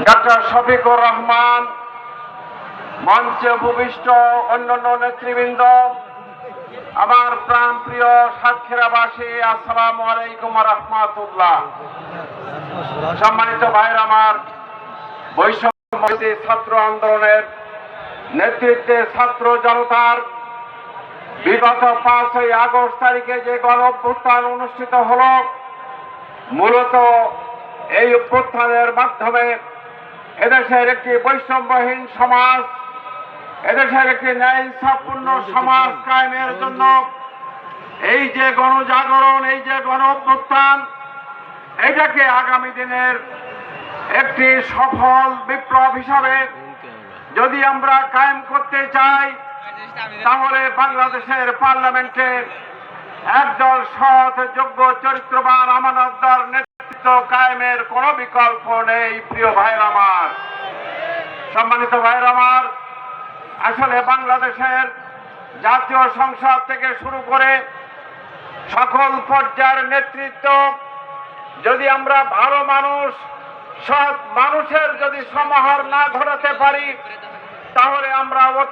Doctor Shafiqur Rahman, মঞ্চে উপবিষ্ট অন্যান্য নেতৃবৃন্দ, আমার প্রাণপ্রিয় সাতক্ষীরাবাসী, আসসালামু আলাইকুম ওয়া রাহমাতুল্লাহ। সম্মানিত ভাইরা আমার, বৈষম্যবিরোধী ছাত্র আন্দোলনের নেতৃত্বে ছাত্র জনতার বিগত 5ই আগস্ট তারিখে যে গণ অভ্যুত্থান অনুষ্ঠিত হল, মূলত এই অভ্যুত্থানের মাধ্যমে এদেশের একটি বৈষম্যহীন সমাজ, এদেশের একটি ন্যায় ইনসাফপূর্ণ সমাজ কায়েমের জন্য এই যে গণজাগরণ, এই যে গণ অভ্যুত্থান, এটাকে আগামী দিনের একটি সফল বিপ্লব হিসাবে যদি আমরা কায়েম করতে চাই, তাহলে বাংলাদেশের পার্লামেন্টে একদল সৎ, যোগ্য, চরিত্রবান, আমানতদার নেতৃত্ব কায়েমের কোনো বিকল্প নেই। প্রিয় ভাইরা আমার, সম্মানিত ভাইরা আমার, আসলে বাংলাদেশের জাতীয় সংসদ থেকে শুরু করে সকল পর্যায়ের নেতৃত্ব, যদি আমরা ভালো মানুষ, সৎ মানুষের যদি সমাহার না ঘটাতে পারি, তাহলে আমরা